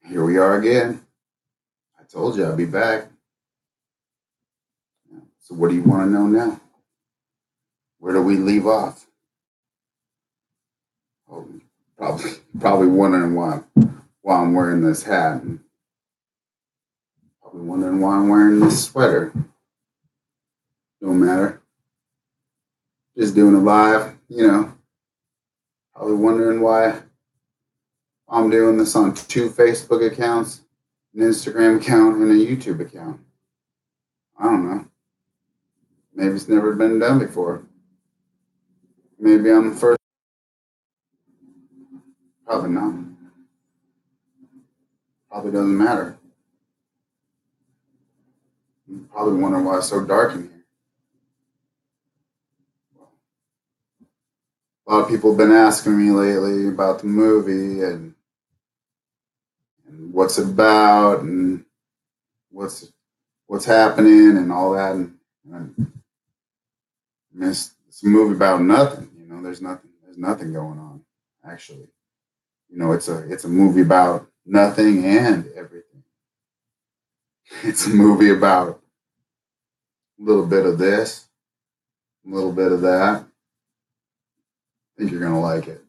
Here we are again. I told you I'd be back. So what do you want to know now? Where do we leave off? Oh, probably wondering why I'm wearing this hat, and probably wondering why I'm wearing this sweater. Don't matter. Just doing it live. Probably wondering why I'm doing this on 2 Facebook accounts, an Instagram account, and a YouTube account. I don't know. Maybe it's never been done before. Maybe I'm the first. Probably not. Probably doesn't matter. You probably wonder why it's so dark in here. A lot of people have been asking me lately about the movie and what's it about and what's happening and all that. And it's a movie about nothing. There's nothing going on. Actually, it's a movie about nothing and everything. It's a movie about a little bit of this, a little bit of that. I think you're gonna like it.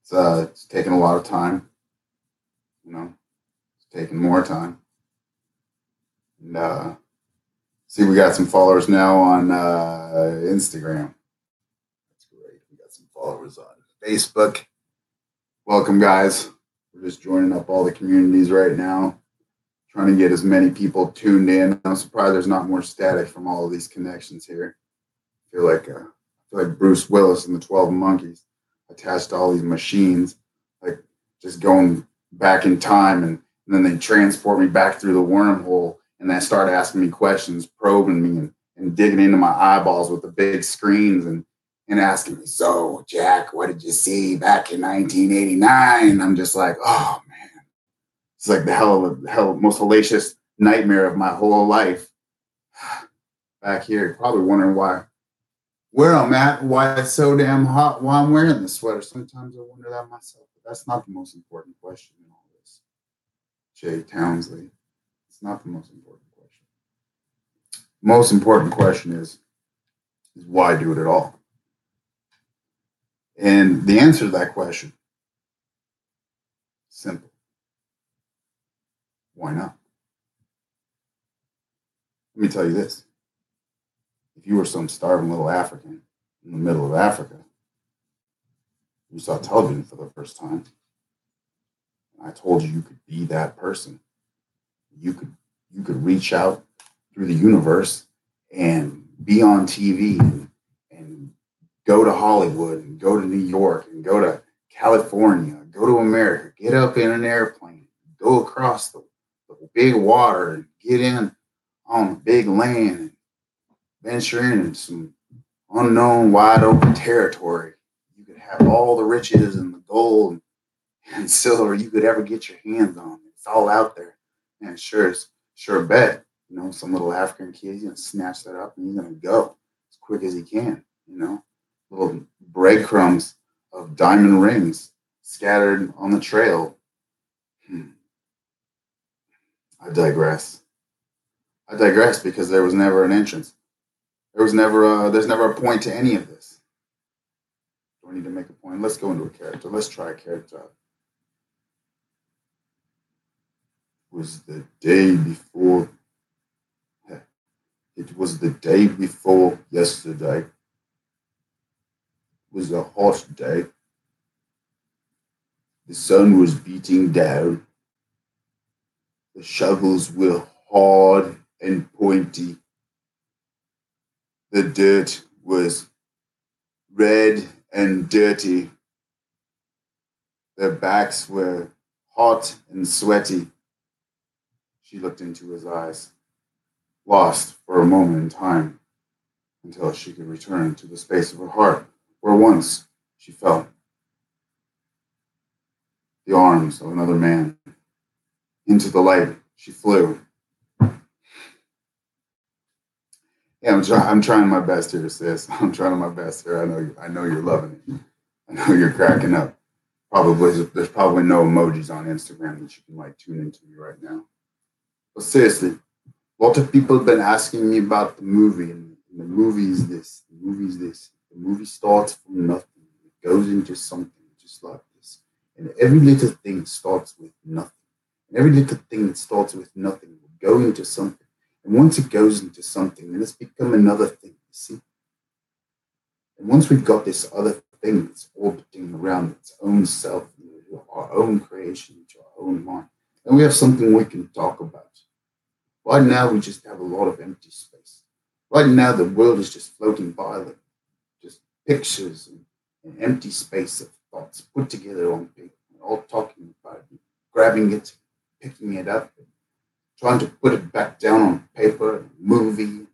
It's taking a lot of time. It's taking more time. And see, we got some followers now on Instagram. That's great. We got some followers on Facebook. Welcome, guys. We're just joining up all the communities right now, trying to get as many people tuned in. I'm surprised there's not more static from all of these connections here. I feel like Bruce Willis and the 12 Monkeys attached to all these machines, like just going back in time, and then they transport me back through the wormhole, and then start asking me questions, probing me, and digging into my eyeballs with the big screens, and asking me, so Jack, what did you see back in 1989? I'm just like, oh man, it's like the hell most hellacious nightmare of my whole life. Back here, probably wondering where I'm at, why it's so damn hot, why I'm wearing this sweater. Sometimes I wonder that myself, but that's not the most important question in all this. Jay Townsley, it's not the most important question. Most important question is why do it at all? And the answer to that question, simple. Why not? Let me tell you this. If you were some starving little African in the middle of Africa, you saw television for the first time, and I told you could be that person. You could reach out through the universe and be on TV and go to Hollywood and go to New York and go to California, go to America, get up in an airplane, go across the big water and get in on the big land and venture into some unknown, wide open territory. You could have all the riches and the gold and silver you could ever get your hands on. It's all out there. And sure bet, some little African kid, he's gonna snatch that up and he's gonna go as quick as he can. Little breadcrumbs of diamond rings scattered on the trail. I digress. Because there was never an entrance. There's never a point to any of this. Do I need to make a point? Let's go into a character. Let's try a character out. It was the day before. It was the day before yesterday. It was a hot day. The sun was beating down. The shovels were hard and pointy. The dirt was red and dirty. Their backs were hot and sweaty. She looked into his eyes, lost for a moment in time, until she could return to the space of her heart, where once she felt the arms of another man. Into the light she flew. Yeah, I'm trying my best here, sis. I'm trying my best here. I know you're loving it. I know you're cracking up. Probably there's probably no emojis on Instagram that you can like tune into me right now. But seriously, a lot of people have been asking me about the movie, and the movie is this, the movie is this. The movie starts from nothing. It goes into something just like this. And every little thing starts with nothing. And every little thing that starts with nothing will go into something. And once it goes into something, then it's become another thing, you see? And once we've got this other thing that's orbiting around its own self, our own creation, into our own mind, then we have something we can talk about. Right now, we just have a lot of empty space. Right now, the world is just floating by, like just pictures and an empty space of thoughts put together on paper, and all talking about it, grabbing it, picking it up, and trying to put it back down on paper, movie,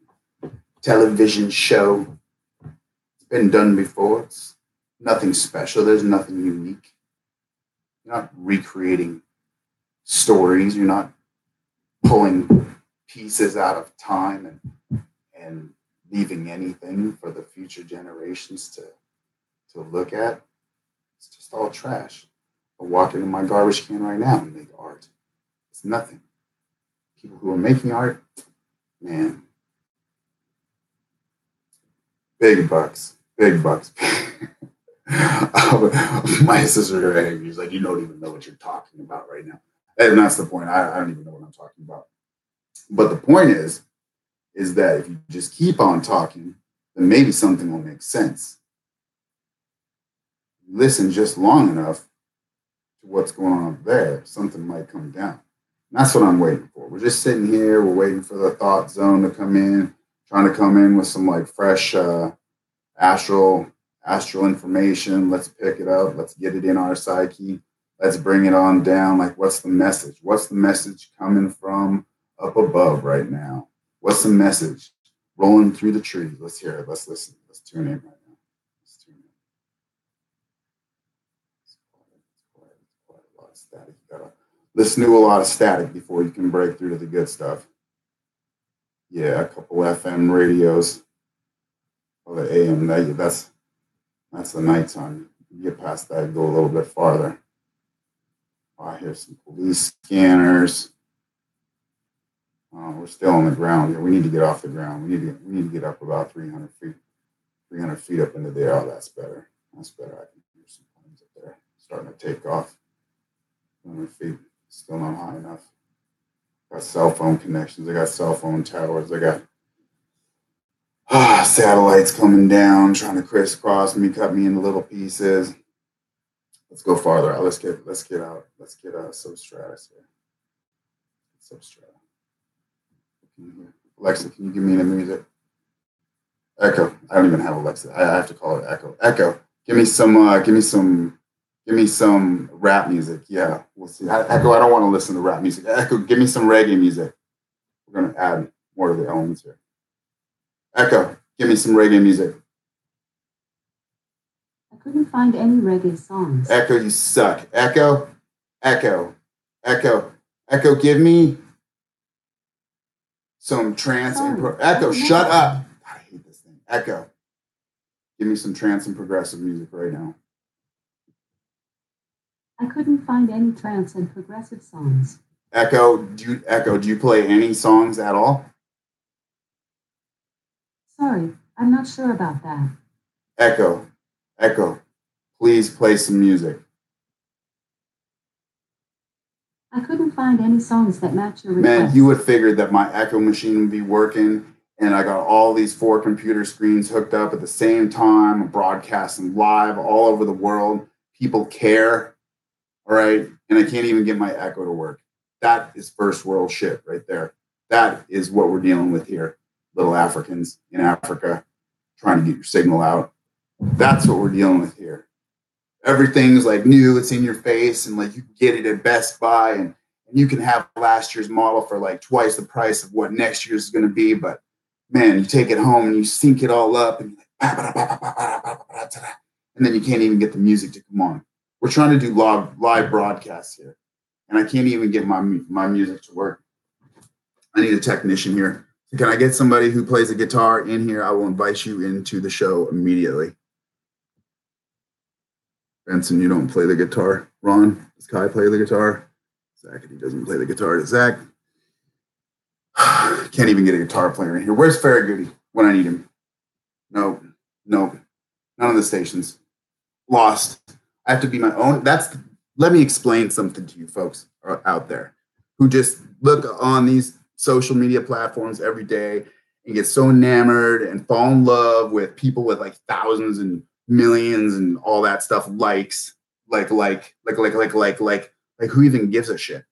television show. It's been done before. It's nothing special. There's nothing unique. You're not recreating stories. You're not pulling pieces out of time and leaving anything for the future generations to look at. It's just all trash. I walk into my garbage can right now and make art. It's nothing. People who are making art, man, big bucks, big bucks. My sister got angry. She's like, you don't even know what you're talking about right now. And that's the point. I don't even know what I'm talking about. But the point is that if you just keep on talking, then maybe something will make sense. Listen just long enough to what's going on up there, something might come down. And that's what I'm waiting for. We're just sitting here, we're waiting for the thought zone to come in, trying to come in with some like fresh astral information. Let's pick it up, let's get it in our psyche, let's bring it on down. Like, what's the message? What's the message coming from up above right now? What's the message rolling through the trees? Let's hear it. Let's listen. Let's tune in right now. Let's tune in. It's quite a lot of static. You gotta listen to a lot of static before you can break through to the good stuff. Yeah, a couple FM radios. Oh, the AM. That's the nighttime. You get past that, go a little bit farther. Oh, I hear some police scanners. We're still on the ground here. We need to get off the ground. We need to get up about 300 feet. 300 feet up into the air. Oh, that's better. That's better. I can hear some planes up there starting to take off. 300 feet. Still not high enough. Got cell phone connections. I got cell phone towers. I got satellites coming down, trying to crisscross me, cut me into little pieces. Let's go farther out. Let's get out. Let's get substratus here. Substrata. Alexa, can you give me the music? Echo. I don't even have Alexa. I have to call it Echo. Echo. Give me some rap music. Yeah, we'll see. Echo, I don't want to listen to rap music. Echo, give me some reggae music. We're going to add more to the elements here. Echo, give me some reggae music. I couldn't find any reggae songs. Echo, you suck. Echo, give me some trance. Echo, shut up. I hate this thing. Echo, give me some trance and progressive music right now. I couldn't find any trance and progressive songs. Echo, do you play any songs at all? Sorry, I'm not sure about that. Echo, please play some music. I couldn't find any songs that match your request. Man, you would figure that my Echo machine would be working, and I got all these 4 computer screens hooked up at the same time, broadcasting live all over the world. People care, all right? And I can't even get my Echo to work. That is first world shit right there. That is what we're dealing with here. Little Africans in Africa trying to get your signal out. That's what we're dealing with here. Everything's like new, it's in your face, and like you can get it at Best Buy, and you can have last year's model for like twice the price of what next year's is going to be. But man, you take it home and you sync it all up, and then you can't even get the music to come on. We're trying to do live broadcasts here, and I can't even get my music to work. I need a technician here. Can I get somebody who plays a guitar in here? I will invite you into the show immediately. Benson, you don't play the guitar. Ron, does Kai play the guitar? Zach, he doesn't play the guitar. Zach, can't even get a guitar player in here. Where's Farragoody when I need him? No, no, none of the stations. Lost. I have to be my own. Let me explain something to you folks out there who just look on these social media platforms every day and get so enamored and fall in love with people with like thousands and millions and all that stuff, likes, like who even gives a shit?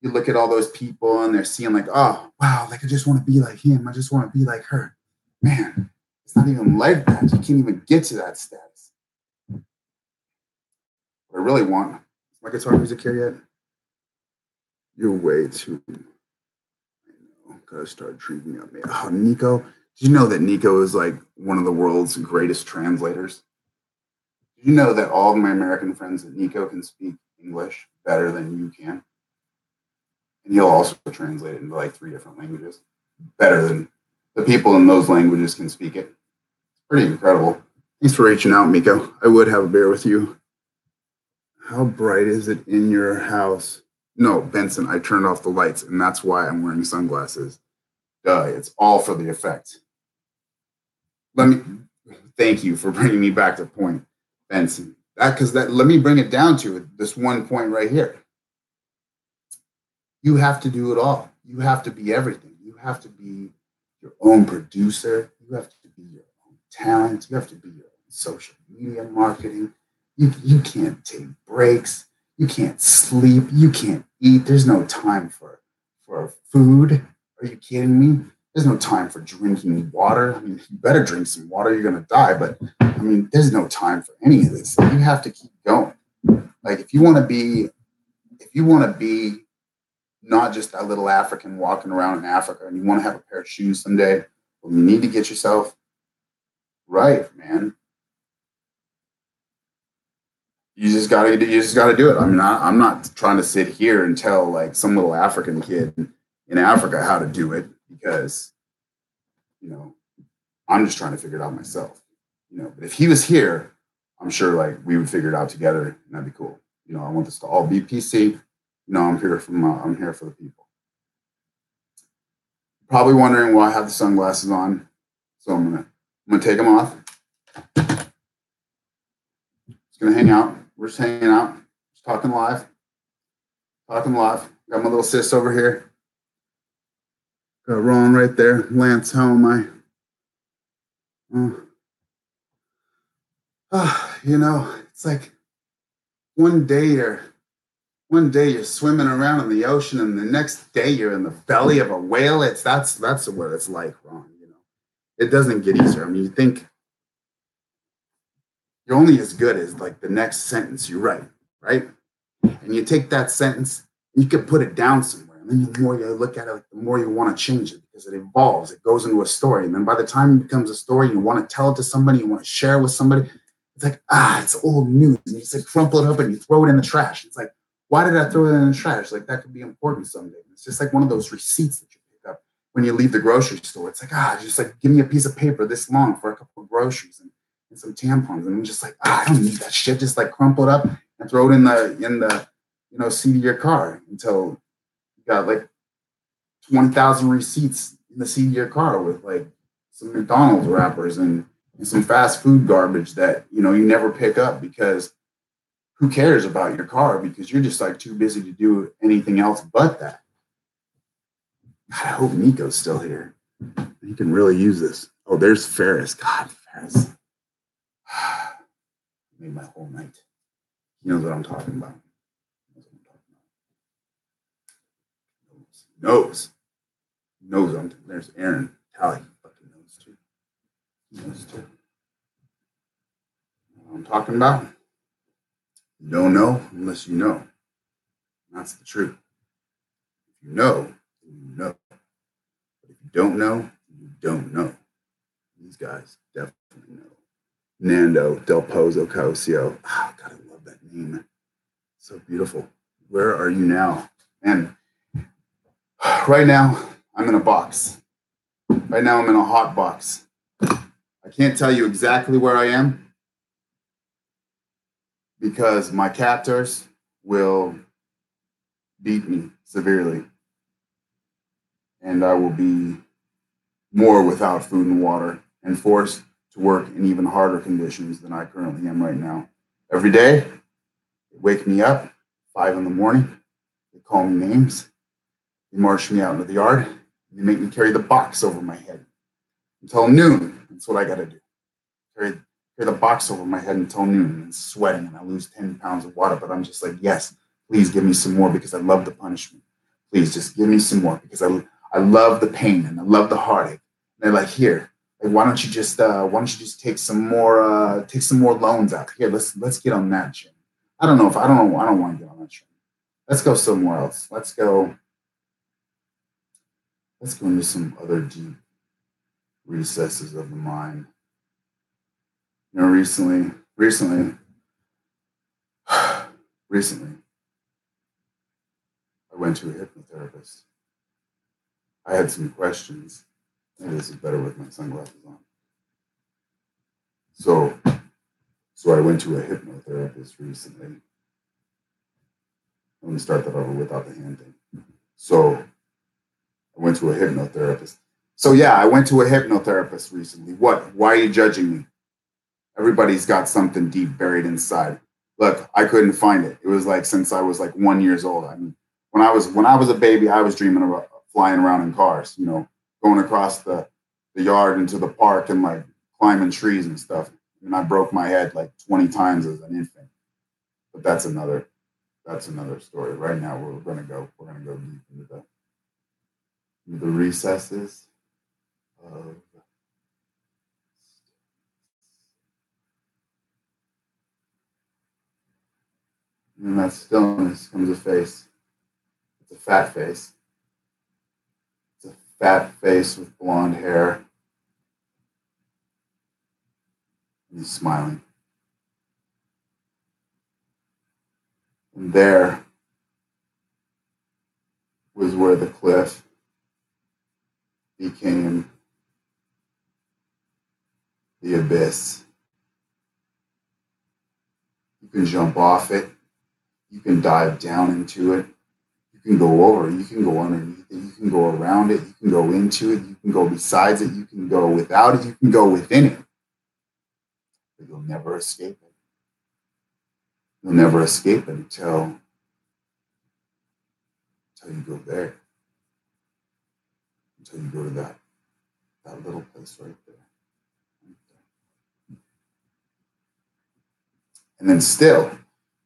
You look at all those people and they're seeing like, oh wow, like I just want to be like him. I just want to be like her. Man, it's not even like that. You can't even get to that status. What I really want, is my guitar music here yet? You're way too. I know. Gotta start treating me. Oh, Nico. Did you know that Nico is like one of the world's greatest translators? Did you know that all of my American friends that Nico can speak English better than you can? And he'll also translate it into like 3 different languages better than the people in those languages can speak it. It's pretty incredible. Thanks for reaching out, Miko. I would have a beer with you. How bright is it in your house? No, Benson, I turned off the lights, and that's why I'm wearing sunglasses. Duh, it's all for the effect. Thank you for bringing me back to point, Benson. Let me bring it down to this one point right here. You have to do it all. You have to be everything. You have to be your own producer. You have to be your own talent. You have to be your own social media marketing. You can't take breaks. You can't sleep. You can't eat. There's no time for food. Are you kidding me? There's no time for drinking water. I mean, you better drink some water. You're going to die. But I mean, there's no time for any of this. You have to keep going. Like if you want to be not just that little African walking around in Africa and you want to have a pair of shoes someday, well, you need to get yourself right, man. You just gotta do it. I mean, I'm not trying to sit here and tell like some little African kid in Africa how to do it because, I'm just trying to figure it out myself. But if he was here, I'm sure like we would figure it out together and that'd be cool. I want this to all be PC. I'm here for the people. Probably wondering why I have the sunglasses on. So I'm gonna take them off. Just gonna hang out. We're just hanging out, just talking live. Got my little sis over here. Got Ron right there. Lance, how am I? It's like one day you're swimming around in the ocean, and the next day you're in the belly of a whale. That's what it's like, Ron. It doesn't get easier. I mean, you think you're only as good as like the next sentence you write, right? And you take that sentence, and you can put it down somewhere, and then the more you look at it, like, the more you want to change it because it evolves. It goes into a story, and then by the time it becomes a story, you want to tell it to somebody, you want to share it with somebody. It's like it's old news, and you just like crumple it up and you throw it in the trash. It's like, why did I throw it in the trash? Like that could be important someday. It's just like one of those receipts that you pick up when you leave the grocery store. It's like just like give me a piece of paper this long for a couple of groceries and some tampons, and I'm just like I don't need that shit. Just like crumple it up and throw it in the seat of your car until you got like 20,000 receipts in the seat of your car with like some McDonald's wrappers and some fast food garbage that you never pick up because who cares about your car because you're just like too busy to do anything else but that. God, I hope Nico's still here. He can really use this. Oh, there's Ferris. God, Ferris. Made my whole night. He knows what I'm talking about. Knows. There's Aaron. Tally fucking knows too. He knows too. What I'm talking about? You don't know unless you know. That's the truth. If you know, you know. But if you don't know, you don't know. These guys definitely know. Nando Del Pozo Cosio. God, I love that name. So beautiful. Where are you now? Man, right now, I'm in a box. Right now, I'm in a hot box. I can't tell you exactly where I am because my captors will beat me severely, and I will be more without food and water and forced to work in even harder conditions than I currently am right now. Every day, they wake me up, 5 in the morning, they call me names, they march me out into the yard, and they make me carry the box over my head until noon. That's what I got to do. Carry, carry the box over my head until noon and sweating, and I lose 10 pounds of water. But I'm just like, yes, please give me some more because I love the punishment. Please just give me some more because I love the pain and I love the heartache. And they're like, here, like, why don't you just take some more loans out here? Let's get on that train. I don't want to get on that train. Let's go somewhere else. Let's go into some other deep recesses of the mind. You know, recently, I went to a hypnotherapist. I had some questions. Maybe this is better with my sunglasses on. So, so I went to a hypnotherapist recently. Let me start that over without the hand thing. So, I went to a hypnotherapist. So, yeah, I went to a hypnotherapist recently. What? Why are you judging me? Everybody's got something deep buried inside. Look, I couldn't find it. It was like since I was like 1 years old. I mean, when I was a baby, I was dreaming about flying around in cars, you know, going across the yard into the park and like climbing trees and stuff. And I broke my head like 20 times as an infant. But that's another story. Right now we're gonna go deep into the recesses of, and that stillness comes a face. It's a fat face. It's a fat face with blonde hair. And he's smiling. And there was where the cliff became the abyss. You can jump off it. You can dive down into it. You can go over it. You can go underneath it. You can go around it. You can go into it. You can go besides it. You can go without it. You can go within it. But you'll never escape it. You'll never escape it until you go there. Until you go to that little place right there. And then still,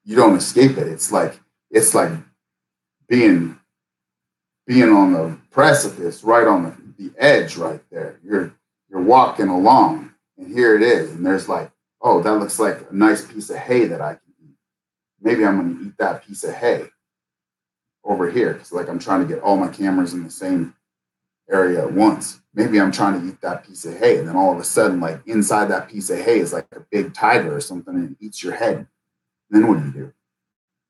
you don't escape it. It's like being on the precipice, right on the edge, right there. You're walking along, and here it is, and there's like, oh, that looks like a nice piece of hay that I can eat. Maybe I'm going to eat that piece of hay over here because like I'm trying to get all my cameras in the same area at once. Maybe I'm trying to eat that piece of hay, and then all of a sudden, like inside that piece of hay is like a big tiger or something, and it eats your head. And then what do?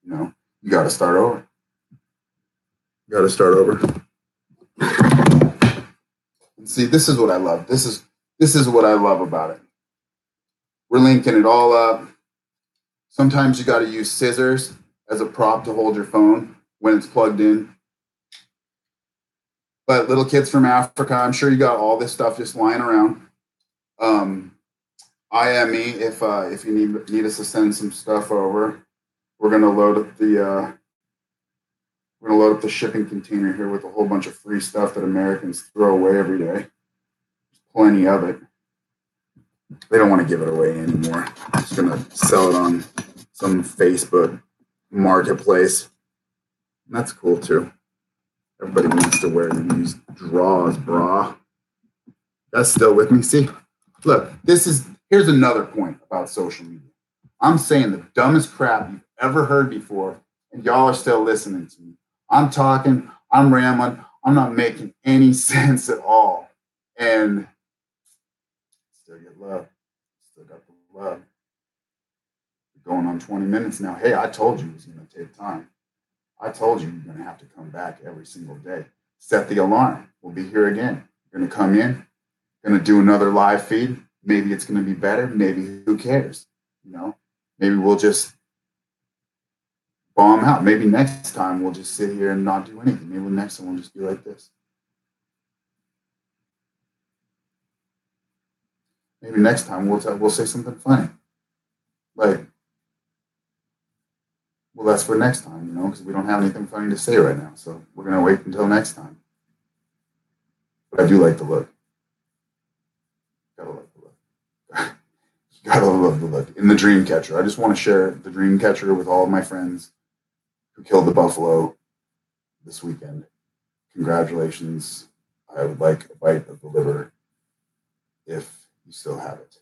You know, you got to start over. You got to start over. And see, this is what I love. This is what I love about it. We're linking it all up. Sometimes you got to use scissors as a prop to hold your phone when it's plugged in. But little kids from Africa, I'm sure you got all this stuff just lying around. IME if you need us to send some stuff over. We're gonna load up the shipping container here with a whole bunch of free stuff that Americans throw away every day. There's plenty of it. They don't want to give it away anymore. I'm just gonna sell it on some Facebook marketplace. And that's cool too. Everybody wants to wear these draws, brah. That's still with me. See, look, here's another point about social media. I'm saying the dumbest crap you've ever heard before, and y'all are still listening to me. I'm talking, I'm rambling, I'm not making any sense at all. And still get love. Still got the love. We're going on 20 minutes now. Hey, I told you it was going to take time. I told you you're going to have to come back every single day. Set the alarm. We'll be here again. You're going to come in, going to do another live feed. Maybe it's going to be better. Maybe who cares? You know, maybe we'll just bomb out. Maybe next time we'll just sit here and not do anything. Maybe next time we'll just be like this. Maybe next time we'll say something funny. Like, well, that's for next time, because we don't have anything funny to say right now. So we're gonna wait until next time. But I do like the look. Gotta like the look. Gotta love the look. In the dream catcher. I just want to share the dream catcher with all of my friends who killed the buffalo this weekend. Congratulations. I would like a bite of the liver if you still have it.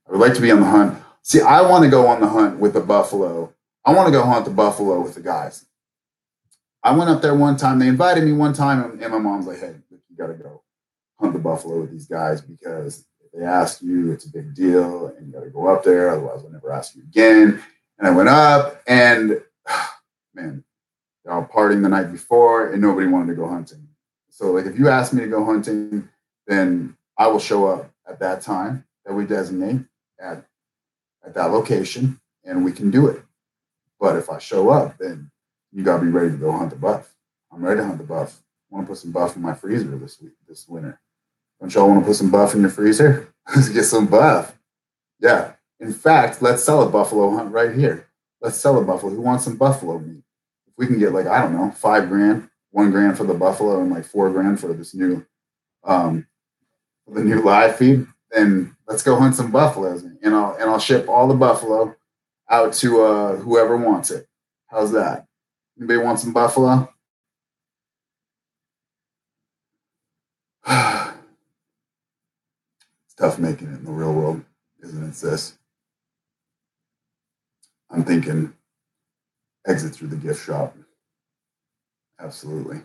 I would like to be on the hunt. See, I want to go on the hunt with the buffalo. I want to go hunt the buffalo with the guys. I went up there one time. They invited me one time, and my mom's like, hey, you got to go hunt the buffalo with these guys because if they ask you, it's a big deal, and you got to go up there. Otherwise, I'll never ask you again. And I went up, and man, they're all partying the night before, and nobody wanted to go hunting. So, like, if you ask me to go hunting, then I will show up at that time that we designate at that location, and we can do it. But if I show up, then you gotta be ready to go hunt the buff. I'm ready to hunt the buff. I want to put some buff in my freezer this winter. Don't y'all want to put some buff in your freezer? Let's get some buff. Yeah. In fact, let's sell a buffalo hunt right here. Let's sell a buffalo. Who wants some buffalo meat? If we can get like, I don't know, $5,000, $1,000 for the buffalo and like $4,000 for this new the new live feed, then let's go hunt some buffaloes, and I'll ship all the buffalo out to whoever wants it. How's that? Anybody want some buffalo? It's tough making it in the real world, isn't it, sis? I'm thinking exit through the gift shop. Absolutely.